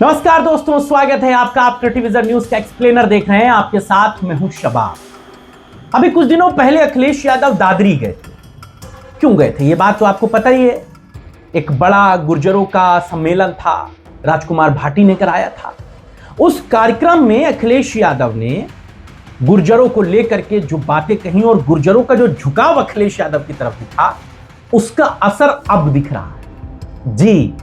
नमस्कार दोस्तों, स्वागत है आपका। आप टेलीविजन न्यूज का एक्सप्लेनर देख रहे हैं। आपके साथ मैं हूं शबाब। अभी कुछ दिनों पहले अखिलेश यादव दादरी गए थे। क्यों गए थे ये बात तो आपको पता ही है। एक बड़ा गुर्जरों का सम्मेलन था, राजकुमार भाटी ने कराया था। उस कार्यक्रम में अखिलेश यादव ने गुर्जरों को लेकर के जो बातें कही और गुर्जरों का जो झुकाव अखिलेश यादव की तरफ दिखा, उसका असर अब दिख रहा है। जी,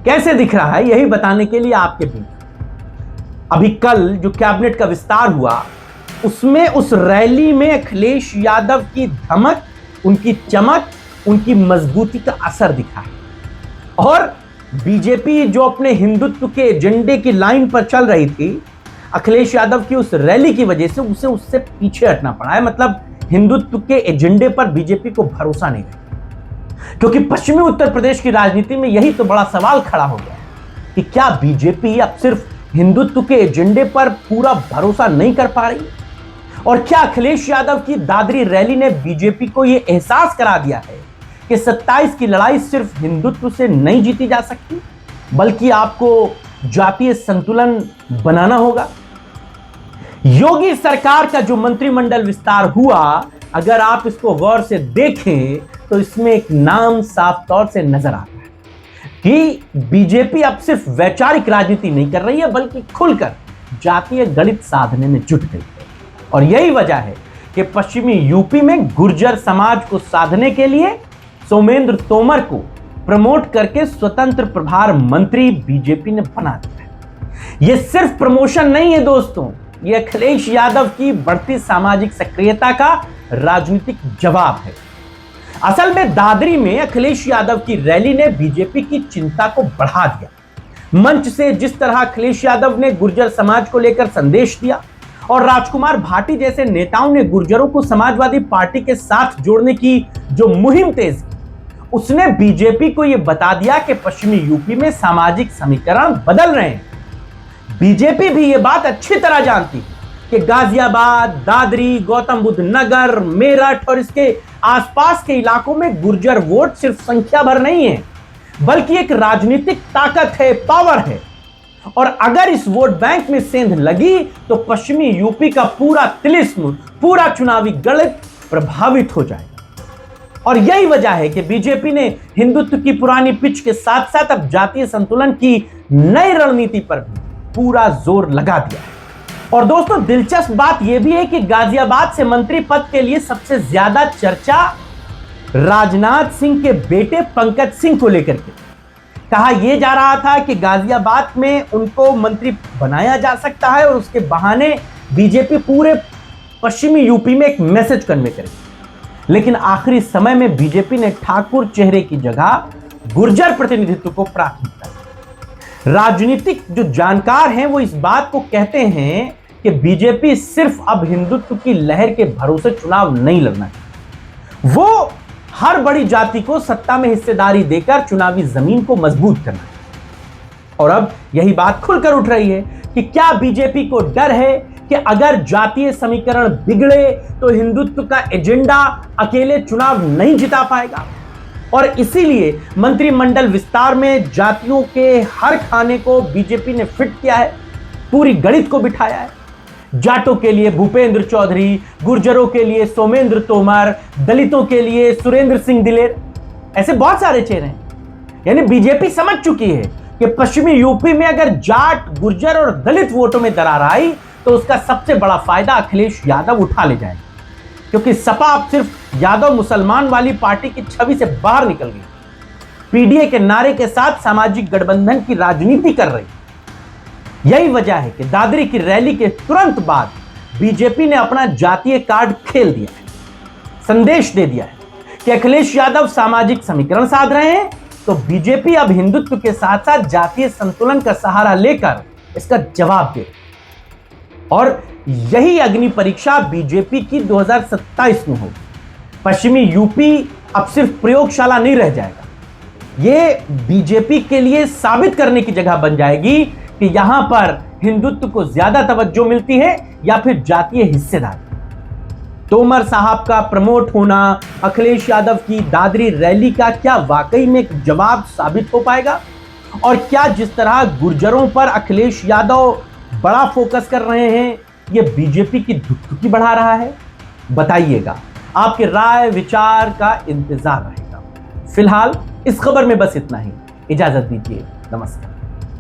कैसे दिख रहा है यही बताने के लिए आपके बीच अभी कल जो कैबिनेट का विस्तार हुआ, उसमें उस रैली में अखिलेश यादव की धमक, उनकी चमक, उनकी मजबूती का असर दिखा है। और बीजेपी जो अपने हिंदुत्व के एजेंडे की लाइन पर चल रही थी, अखिलेश यादव की उस रैली की वजह से उसे उससे पीछे हटना पड़ा है। मतलब हिंदुत्व के एजेंडे पर बीजेपी को भरोसा नहीं है, क्योंकि पश्चिमी उत्तर प्रदेश की राजनीति में यही तो बड़ा सवाल खड़ा हो गया है कि क्या बीजेपी अब सिर्फ हिंदुत्व के एजेंडे पर पूरा भरोसा नहीं कर पा रही, और क्या अखिलेश यादव की दादरी रैली ने बीजेपी को यह एहसास करा दिया है कि 27 की लड़ाई सिर्फ हिंदुत्व से नहीं जीती जा सकती, बल्कि आपको जातीय संतुलन बनाना होगा। योगी सरकार का जो मंत्रिमंडल विस्तार हुआ, अगर आप इसको गौर से देखें तो इसमें एक नाम साफ तौर से नजर आता है कि बीजेपी अब सिर्फ वैचारिक राजनीति नहीं कर रही है, बल्कि खुलकर जातीय गणित साधने में जुट गई है। और यही वजह है कि पश्चिमी यूपी में गुर्जर समाज को साधने के लिए सोमेंद्र तोमर को प्रमोट करके स्वतंत्र प्रभार मंत्री बीजेपी ने बना दिया है। यह सिर्फ प्रमोशन नहीं है दोस्तों, यह अखिलेश यादव की बढ़ती सामाजिक सक्रियता का राजनीतिक जवाब है। असल में दादरी में अखिलेश यादव की रैली ने बीजेपी की चिंता को बढ़ा दिया। मंच से जिस तरह अखिलेश यादव ने गुर्जर समाज को लेकर संदेश दिया और राजकुमार भाटी जैसे नेताओं ने गुर्जरों को समाजवादी पार्टी के साथ जोड़ने की जो मुहिम तेज की, उसने बीजेपी को यह बता दिया कि पश्चिमी यूपी में सामाजिक समीकरण बदल रहे हैं। बीजेपी भी यह बात अच्छी तरह जानती है कि गाजियाबाद, दादरी, गौतम बुद्ध नगर, मेरठ और इसके आसपास के इलाकों में गुर्जर वोट सिर्फ संख्या भर नहीं है, बल्कि एक राजनीतिक ताकत है, पावर है। और अगर इस वोट बैंक में सेंध लगी तो पश्चिमी यूपी का पूरा तिलिस्म, पूरा चुनावी गणित प्रभावित हो जाएगा। और यही वजह है कि बीजेपी ने हिंदुत्व की पुरानी पिच के साथ साथ अब जातीय संतुलन की नई रणनीति पर भी पूरा जोर लगा दिया है। और दोस्तों, दिलचस्प बात यह भी है कि गाजियाबाद से मंत्री पद के लिए सबसे ज्यादा चर्चा राजनाथ सिंह के बेटे पंकज सिंह को लेकर के कहा यह जा रहा था कि गाजियाबाद में उनको मंत्री बनाया जा सकता है और उसके बहाने बीजेपी पूरे पश्चिमी यूपी में एक मैसेज कन्वे करेगी। लेकिन आखिरी समय में बीजेपी ने ठाकुर चेहरे की जगह गुर्जर प्रतिनिधित्व को प्राथमिकता दी। राजनीतिक जो जानकार हैं वो इस बात को कहते हैं कि बीजेपी सिर्फ अब हिंदुत्व की लहर के भरोसे चुनाव नहीं लड़ना चाहिए, वो हर बड़ी जाति को सत्ता में हिस्सेदारी देकर चुनावी जमीन को मजबूत करना चाहिए। और अब यही बात खुलकर उठ रही है कि क्या बीजेपी को डर है कि अगर जातीय समीकरण बिगड़े तो हिंदुत्व का एजेंडा अकेले चुनाव नहीं जिता पाएगा। और इसीलिए मंत्रिमंडल विस्तार में जातियों के हर खाने को बीजेपी ने फिट किया है, पूरी गणित को बिठाया है। जाटों के लिए भूपेंद्र चौधरी, गुर्जरों के लिए सोमेंद्र तोमर, दलितों के लिए सुरेंद्र सिंह दिलेर, ऐसे बहुत सारे चेहरे हैं। यानी बीजेपी समझ चुकी है कि पश्चिमी यूपी में अगर जाट, गुर्जर और दलित वोटों में दरार आई तो उसका सबसे बड़ा फायदा अखिलेश यादव उठा ले जाएंगे, क्योंकि सपा अब सिर्फ यादव मुसलमान वाली पार्टी की छवि से बाहर निकल गई, पीडीए के नारे के साथ सामाजिक गठबंधन की राजनीति कर रही। यही वजह है कि दादरी की रैली के तुरंत बाद बीजेपी ने अपना जातीय कार्ड खेल दिया है, संदेश दे दिया है कि अखिलेश यादव सामाजिक समीकरण साध रहे हैं, तो बीजेपी अब हिंदुत्व के साथ साथ जातीय संतुलन का सहारा लेकर इसका जवाब दे। और यही अग्नि परीक्षा बीजेपी की 2027 में होगी। पश्चिमी यूपी अब सिर्फ प्रयोगशाला नहीं रह जाएगा, ये बीजेपी के लिए साबित करने की जगह बन जाएगी कि यहां पर हिंदुत्व को ज्यादा तवज्जो मिलती है या फिर जातीय हिस्सेदारी। तोमर साहब का प्रमोट होना अखिलेश यादव की दादरी रैली का क्या वाकई में एक जवाब साबित हो पाएगा? और क्या जिस तरह गुर्जरों पर अखिलेश यादव बड़ा फोकस कर रहे हैं, यह बीजेपी की धुकधुकी बढ़ा रहा है? बताइएगा, आपके राय विचार का इंतजार रहेगा। फिलहाल इस खबर में बस इतना ही। इजाजत दीजिए, नमस्कार।